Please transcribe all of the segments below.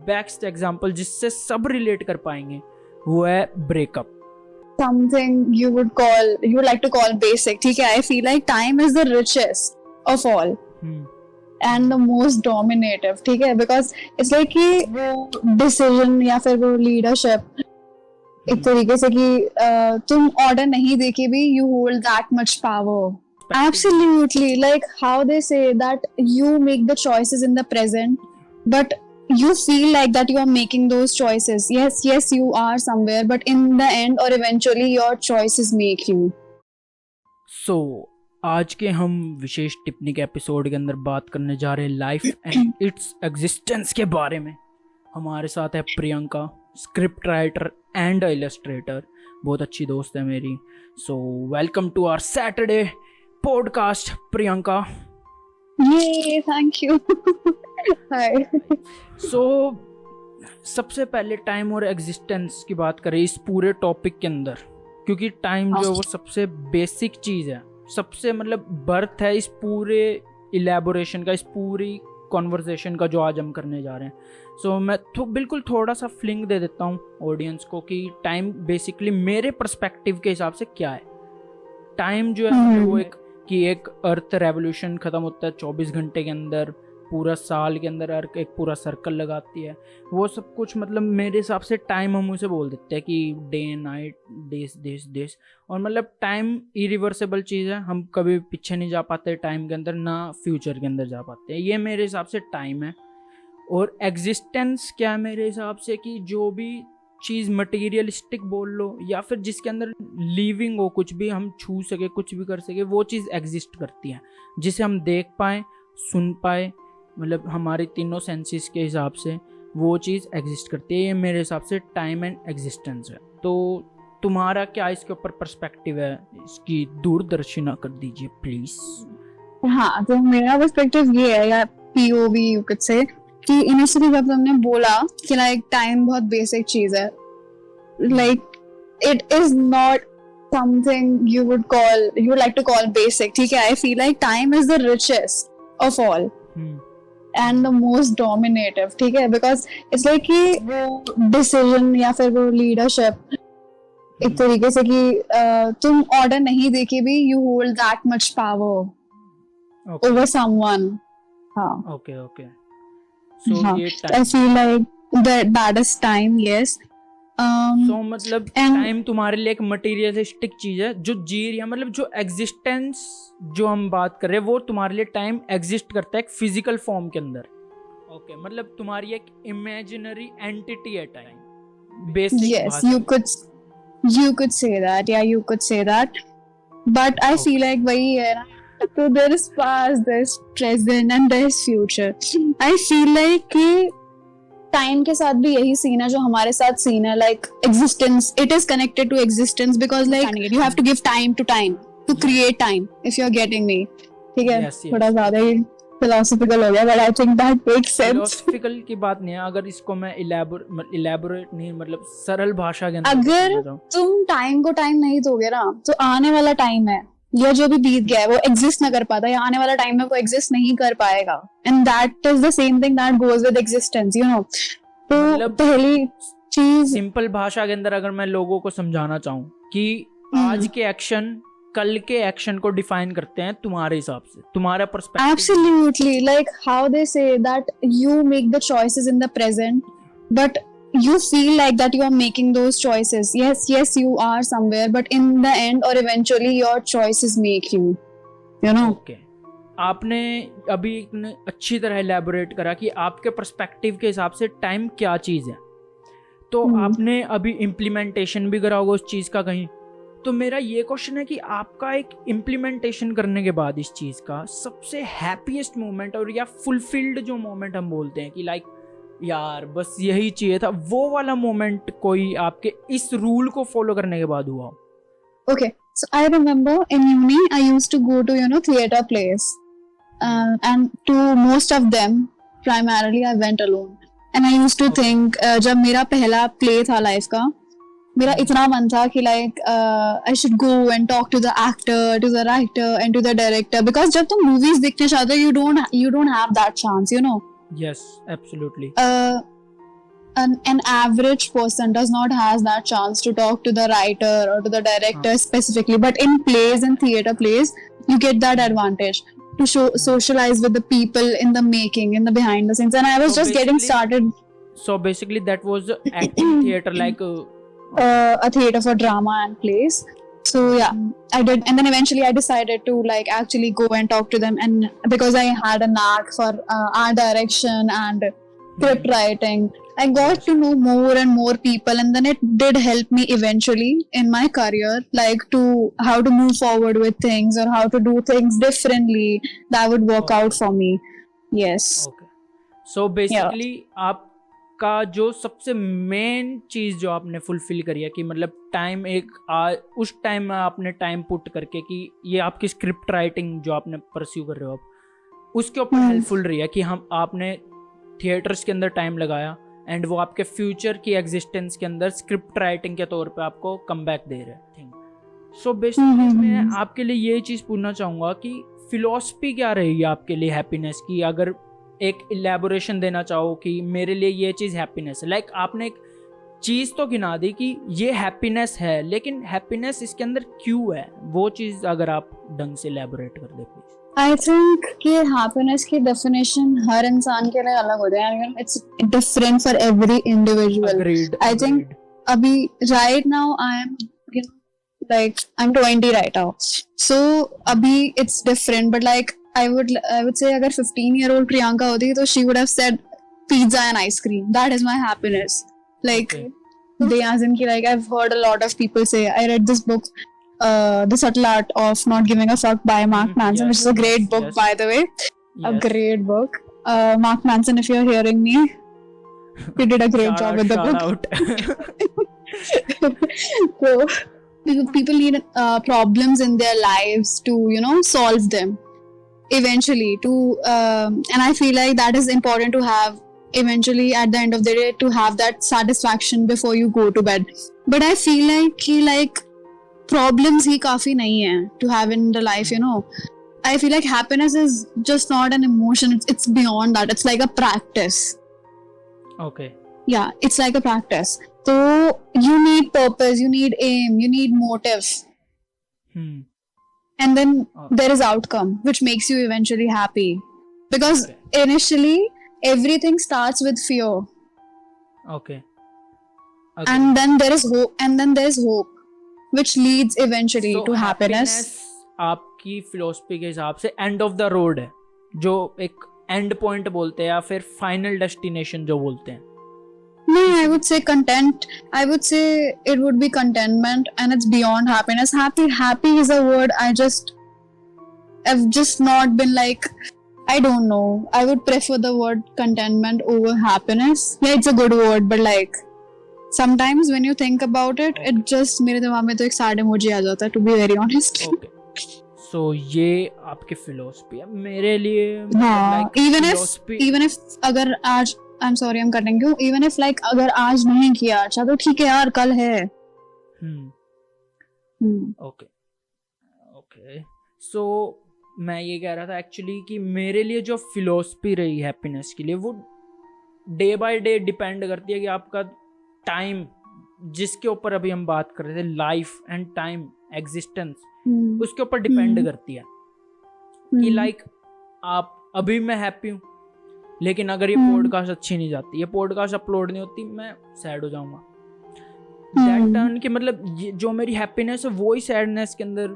Best example जिससे सब relate कर पाएंगे वो है breakup. Something you would like to call basic. ठीक है, I feel like time is the richest of all and the most dominative. ठीक है, because it's like कि वो decision या फिर वो leadership एक तरीके से कि तुम order नहीं देके भी you hold that much power. Absolutely, like how they say that you make the choices in the present, but you feel like that you are making those choices. Yes, you are somewhere, but in the end or eventually your choices make you. So, आज के हम विशेष टिप्पणी के episode के अंदर बात करने जा रहे हैं लाइफ एंड इट्स एग्जिस्टेंस के बारे में. हमारे साथ है Priyanka, script writer and illustrator, बहुत अच्छी दोस्त है मेरी. So welcome to our Saturday podcast Priyanka. Yay, thank you. Hi. So सबसे पहले टाइम और एग्जिस्टेंस की बात करें इस पूरे टॉपिक के अंदर, क्योंकि टाइम जो है वो सबसे बेसिक चीज़ है, सबसे मतलब बर्थ है इस पूरे इलेबोरेशन का, इस पूरी कॉन्वर्सेशन का जो आज हम करने जा रहे हैं. सो मैं बिल्कुल थोड़ा सा फ्लिंग दे देता हूँ ऑडियंस को कि टाइम बेसिकली मेरे पर्सपेक्टिव के हिसाब से क्या है. टाइम जो है वो एक अर्थ रेवोल्यूशन ख़त्म होता है 24 घंटे के अंदर, पूरा साल के अंदर अर्थ एक पूरा सर्कल लगाती है, वो सब कुछ मतलब मेरे हिसाब से टाइम हम उसे बोल देते हैं कि डे नाइट, डेज. और मतलब टाइम इरिवर्सिबल चीज़ है, हम कभी पीछे नहीं जा पाते टाइम के अंदर, ना फ्यूचर के अंदर जा पाते हैं. ये मेरे हिसाब से टाइम है. और एग्जिस्टेंस क्या है मेरे हिसाब से कि जो भी चीज़ मटीरियलिस्टिक बोल लो या फिर जिसके अंदर लिविंग हो, कुछ भी हम छू सके, कुछ भी कर सके, वो चीज़ एग्जिस्ट करती है, जिसे हम देख पाएँ, सुन पाए, मतलब हमारी तीनों सेंसेस के हिसाब से वो चीज़ एग्जिस्ट करती है. ये मेरे हिसाब से टाइम एंड एग्जिस्टेंस है. तो तुम्हारा क्या इसके ऊपर पर्सपेक्टिव है, इसकी दूरदर्शिता कर दीजिए प्लीज. हाँ, तो मेरा पर्सपेक्टिव ये है, या POV you could say, कि इनिशियली जब तुमने बोला कि लाइक टाइम बहुत बेसिक चीज है, like it is not something you would like to call basic. ठीक है, I feel like time is the richest of all and the most dominative. ठीक है, because it's like कि वो decision या फिर वो leadership एक तरीके से कि तुम order नहीं देके भी you hold that much power over someone. हाँ. Okay. So हाँ, ये I feel like that is time. Yes. So मतलब टाइम तुम्हारे लिए एक मटेरियलिस्टिक चीज है जो जी रही है, मतलब जो एग्जिस्टेंस जो हम बात कर रहे हैं वो तुम्हारे लिए टाइम एग्जिस्ट करता है एक फिजिकल फॉर्म के अंदर. ओके, मतलब तुम्हारी एक इमेजिनरी एंटिटी है time basic. Yes, you could say that. Yeah, you could say that. But I feel like वही है ना, so there is past, there is present and there is future. I feel like कि time के साथ भी यही scene है जो हमारे साथ सीन है, like existence, it is connected to existence because like you have to give time to time to create time, if you are getting me. ठीक है, थोड़ा ज़्यादा ही philosophical हो गया, but I think that makes sense. philosophical की बात नहीं है, अगर इसको मैं elaborate नहीं, मतलब सरल भाषा के अंदर अगर तुम टाइम को टाइम नहीं दोगे ना, तो आने वाला टाइम है या जो भी बीत गया है वो एग्जिस्ट ना कर पाता, या आने वाला टाइम में वो एग्जिस्ट नहीं कर पाएगा. And that is the same thing that goes with existence, you know. तो मतलब पहली चीज सिंपल भाषा के अंदर अगर मैं लोगों को समझाना चाहूँ कि आज के एक्शन कल के एक्शन को डिफाइन करते हैं तुम्हारे हिसाब से, तुम्हारा perspective. Absolutely, like how they say that you make the choices in the present, but you feel like that you are making those choices. Yes, you are somewhere, but in the end or eventually your choices make you know. Okay. आपने अभी अच्छी तरह elaborate करा कि आपके perspective के हिसाब से टाइम क्या चीज़ है. तो आपने अभी इम्प्लीमेंटेशन भी करा होगा उस चीज़ का कहीं. तो मेरा ये क्वेश्चन है कि आपका एक इम्प्लीमेंटेशन करने के बाद इस चीज़ का सबसे हैप्पीएस्ट मोमेंट और या फुलफिल्ड जो मोमेंट हम बोलते हैं कि लाइक यार बस यही चाहिए था, वो वाला मोमेंट कोई आपके इस रूल को फॉलो करने के बाद हुआ? Okay, so I remember in uni I used to go to theater plays, and to most of them primarily I went alone, and I used to think जब मेरा पहला play था लाइफ का, मेरा इतना मन था कि like I should go and talk to the actor, to the writer and to the director, because जब तुम movies देखने चाहते हो you don't have that chance, you know. Yes, absolutely. an average person does not has that chance to talk to the writer or to the director specifically, but in plays and theater plays you get that advantage to socialize with the people in the making, in the behind the scenes. And I was So just getting basically- started So basically that was acting theater, like a theater for drama and plays. So yeah, I did, and then eventually I decided to like actually go and talk to them, and because I had a knack for art direction and script writing, I got to know more and more people, and then it did help me eventually in my career, like to how to move forward with things or how to do things differently that would work out for me. Yes. Okay. So basically आपका जो सबसे main चीज़ जो आपने fulfil करी है कि मतलब time उस टाइम में आपने टाइम पुट करके कि ये आपकी स्क्रिप्ट राइटिंग जो आपने परस्यू कर रहे हो आप, उसके ऊपर हेल्पफुल रही है कि हम आपने थिएटर्स के अंदर टाइम लगाया एंड वो आपके फ्यूचर की एग्जिस्टेंस के अंदर स्क्रिप्ट राइटिंग के तौर पे आपको कम बैक दे रहे हैं. सो बेसिकली मैं आपके लिए ये चीज़ पूछना चाहूँगा कि फिलॉसफी क्या रहेगी आपके लिए हैप्पीनेस की, अगर एक इलेबोरेशन देना चाहो कि मेरे लिए ये चीज़ हैप्पीनेस है. लाइक आपने एक चीज़ तो गिना दी कि ये हैप्पीनेस है, लेकिन हैप्पीनेस इसके अंदर क्यों है, वो चीज़ अगर आप ढंग से इलेबोरेट कर दे प्लीज. आई थिंक कि हैप्पीनेस की डेफिनेशन हर इंसान के लिए अलग होती है. It's different for every individual. Agreed, I think agreed. अभी right now I am, you know, like I'm 20 right now, so abhi it's different, but like I would say agar 15-year-old Priyanka hoti to she would have said pizza and ice cream. That is my happiness. Like Okay. they as in ki, like I've heard a lot of people say, I read this book, The Subtle Art of Not Giving a Fuck by Mark Manson, yes, which is a great book, yes. by the way. A Yes. great book. Mark Manson, if you're hearing me, you did a great job with the book. So people need problems in their lives to, you know, solve them eventually to and I feel like that is important to have eventually at the end of the day, to have that satisfaction before you go to bed. But I feel like problems ही काफी नहीं है to have in the life, you know. I feel like happiness is just not an emotion, it's beyond that. It's like a practice. Okay. Yeah, it's like a practice. So you need purpose, you need aim, you need motive, and then there is outcome which makes you eventually happy, because initially everything starts with fear, Okay. and then there is hope, and then there's hope which leads eventually So, to happiness. आपकी philosophy के हिसाब से end of the road है, जो एक and point बोलते हैं या फिर फाइनल डेस्टिनेशन जो बोलते हैं. No, I would say content. I would say it would be contentment, and it's beyond happiness. Happy is a word I've just not been like, I don't know. I would prefer the word contentment over happiness. Yeah, it's a good word, but like sometimes when you think about it, it just मेरे दिमाग में तो एक sad emoji आ जाता है, to be very honest. Okay. So ये आपकी philosophy है. मेरे लिए हाँ, even if अगर आज I'm sorry, I'm cutting you. Even if like अगर आज नहीं किया, अच्छा तो ठीक है यार, कल है. ओके. सो मैं ये कह रहा था एक्चुअली कि मेरे लिए जो फिलोसफी रही हैप्पीनेस के लिए, वो डे बाय डे डिपेंड करती है कि आपका टाइम, जिसके ऊपर अभी हम बात कर रहे थे, लाइफ एंड टाइम एग्जिस्टेंस, उसके ऊपर डिपेंड करती है कि लाइक आप अभी मैं हैप्पी हूँ, लेकिन अगर ये पॉडकास्ट अच्छी नहीं जाती, ये पॉडकास्ट अपलोड नहीं होती, मैं सैड हो जाऊंगा. दैट टर्न कि मतलब जो मेरी हैप्पीनेस है वो ही सैडनेस के अंदर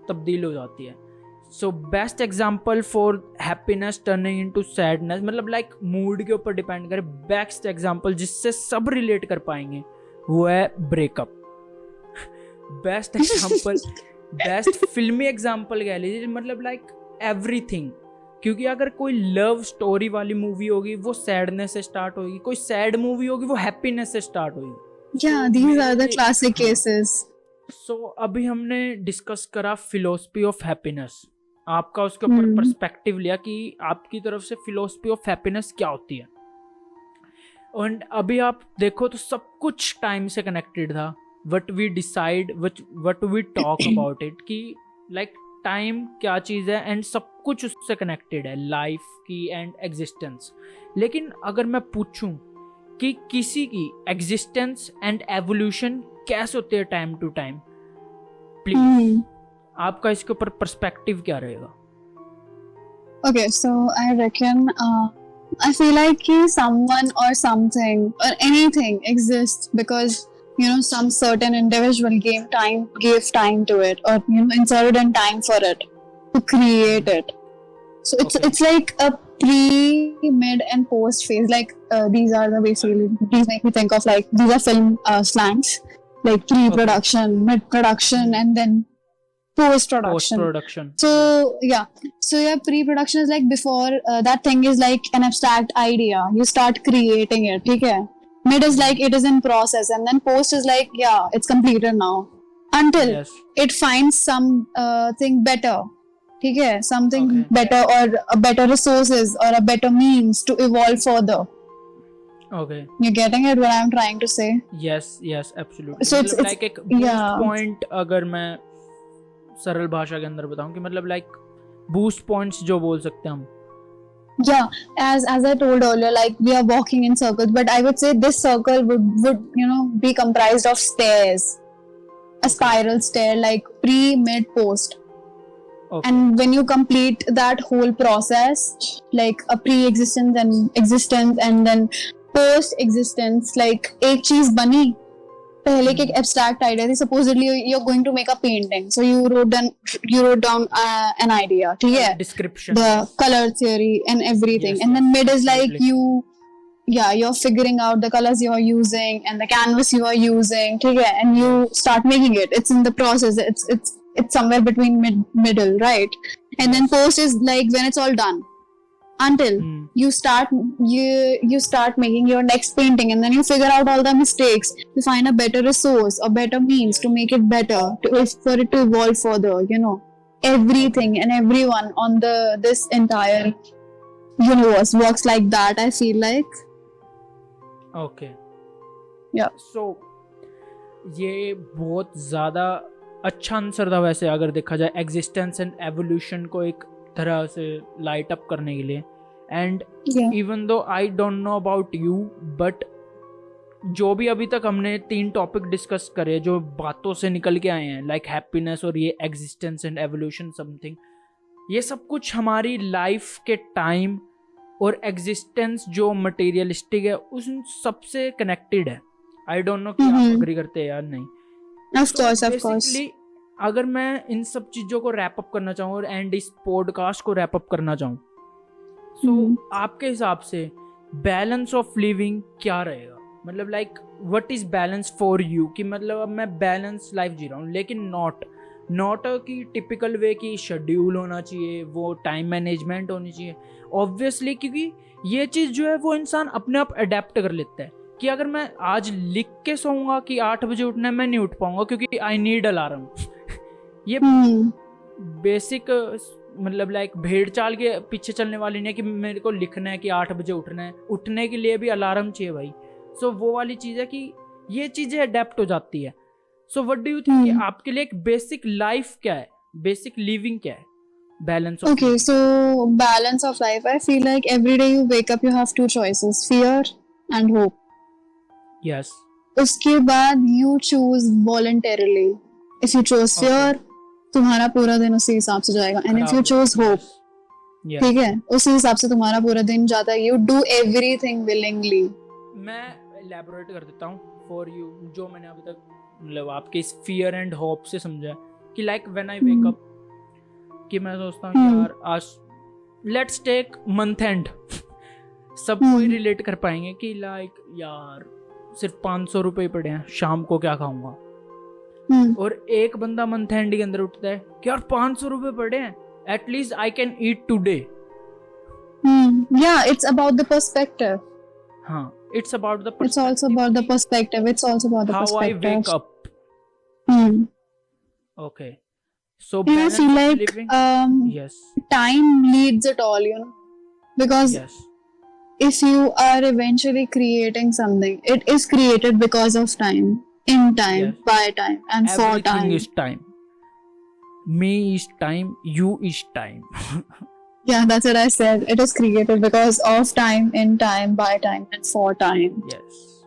तब्दील हो जाती है. So best example for happiness turning into sadness, मतलब लाइक मूड के ऊपर डिपेंड करे. बेस्ट एग्जाम्पल जिससे सब रिलेट कर पाएंगे वो है ब्रेकअप. बेस्ट एग्जाम्पल, बेस्ट फिल्मी एग्जाम्पल कह लीजिए, मतलब लाइक एवरीथिंग. क्योंकि अगर कोई लव स्टोरी वाली मूवी होगी वो सैडनेस से स्टार्ट होगी, कोई सैड मूवी होगी वो हैप्पीनेस से स्टार्ट होगी. Yeah, these are the classic cases. सो अभी हमने डिस्कस करा फिलोसफी ऑफ हैप्पीनेस, आपका उसके ऊपर पर्सपेक्टिव लिया कि आपकी तरफ से फिलोसफी ऑफ हैप्पीनेस क्या होती है. एंड अभी आप देखो तो सब कुछ टाइम से कनेक्टेड था. What we decide, what we talk about it, कि लाइक टाइम क्या चीज़ है एंड सब कुछ उससे कनेक्टेड है, लाइफ की एंड एग्जिस्टेंस. लेकिन अगर मैं पूछूं कि किसी की एग्जिस्टेंस एंड एवोल्यूशन कैसे होते हैं टाइम टू टाइम, प्लीज आपका इसके ऊपर पर्सपेक्टिव क्या रहेगा? Okay, so I reckon, I feel like someone or something or anything exists because some certain individual gave time to it, or inserted in time for it to create it. So it's like a pre, mid, and post phase. Like these are these make me think of like these are film slangs, like pre-production, mid-production, and then post-production. So pre-production is like before that thing is like an abstract idea. You start creating it. Okay. Mid is like it is in process, and then post is like it's completed now. Until it finds some thing better. Okay, something better, or a better resources, or a better means to evolve further. Okay. You're getting it what I'm trying to say? Yes, absolutely. So it's like एक boost point, अगर मैं सरल भाषा के अंदर बताऊं, कि मतलब like boost points जो बोल सकते हैं हम. Yeah, as I told earlier, like we are walking in circles, but I would say this circle would be comprised of stairs, a spiral stair, like pre, mid, post. And when you complete that whole process, like a pre-existence and existence, and then post-existence, like एक चीज बनी, पहले के एक abstract idea थी. Supposedly you're going to make a painting, so you wrote down an idea, ठीक है? Description, the color theory and everything. And then mid is like you're figuring out the colors you are using and the canvas you are using, ठीक है? And you start making it. It's in the process. It's somewhere between middle, right? And then post is like when it's all done. Until you start making your next painting, and then you figure out all the mistakes, you find a better resource or better means to make it better, for it to evolve further. Everything and everyone on this entire universe works like that, I feel like. Okay. Yeah. So ये बहुत ज़्यादा अच्छा answer था वैसे, अगर देखा जाए existence and evolution को एक तरह से लाइट अप करने के लिए. And even though I don't know about you, but जो भी अभी तक हमने 3 टॉपिक डिस्कस करे, जो बातों से निकल के आए हैं, लाइक हैप्पीनेस और ये एग्जिस्टेंस एंड एवोल्यूशन समथिंग, ये सब कुछ हमारी लाइफ के टाइम और एग्जिस्टेंस जो मटेरियलिस्टिक है उन सबसे कनेक्टेड है. आई डोंट नो कि आप अग्री करते हैं या नहीं. Of course. अगर मैं इन सब चीज़ों को रैप अप करना चाहूँ और एंड इस पॉडकास्ट को रैप अप करना चाहूँ, सो आपके हिसाब से बैलेंस ऑफ लिविंग क्या रहेगा? मतलब like what is balance for you, कि मतलब अब मैं बैलेंस लाइफ जी रहा हूँ, लेकिन नॉट की टिपिकल वे की शेड्यूल होना चाहिए, वो टाइम मैनेजमेंट होनी चाहिए ऑब्वियसली, क्योंकि ये चीज़ जो है वो इंसान अपने आप अडेप्ट कर लेता है. कि अगर मैं आज लिख के सोऊंगा कि 8 बजे उठना है, मैं नहीं उठ पाऊंगा क्योंकि आई नीड अलार्म. ये बेसिक मतलब लाइक भेड़ चाल के पीछे चलने वाली नहीं, कि मेरे को लिखना है कि 8 बजे उठना है, उठने के लिए भी अलार्म चाहिए भाई. सो वो वाली चीज़ है कि ये चीज़ें अडेप्ट हो जाती है. So what do you think कि आपके लिए एक बेसिक लाइफ क्या है, बेसिक लिविंग क्या है? Balance of Okay, so balance of life, I feel like every day you wake up you have 2 choices, fear and hope. Yes. उसके बाद you choose voluntarily. If you chose fear, तुम्हारा पूरा दिन उसी हिसाब से जाएगा. And if you chose hope, ठीक है, उसी हिसाब से तुम्हारा पूरा दिन जाता है. You do everything willingly. मैं elaborate कर देता हूँ for you, जो मैंने अभी तक मतलब आपके इस fear and hope से समझा, कि like when I wake up, कि मैं सोचता हूँ यार आज let's take month end. सब कोई रिलेट कर पाएंगे कि लाइक यार सिर्फ 500 रुपए पड़े हैं, शाम को क्या खाऊंगा. और एक बंदा मंथ एंड के अंदर उठता है कि यार 500 रुपए पड़े हैं, at least I can eat today. Yeah, it's about the perspective. हाँ, it's about the perspective. It's also about the perspective. It's also about the how perspective. I wake up. Okay. So I feel like living. Yes. Time leads it all, because if you are eventually creating something, it is created because of time, in time, by time, and for time. Everything is time. Me is time, you is time. Yeah, that's what I said. It is created because of time, in time, by time, and for time. Yes.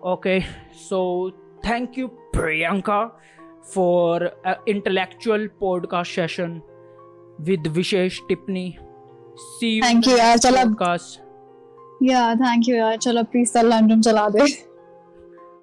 Okay, so thank you, Priyanka, for an intellectual podcast session with Vishesh Tipni. See you Thank in you, the yaar. next चलो, podcast. yeah, thank you, yaar. चलो, please, चल London चला दे.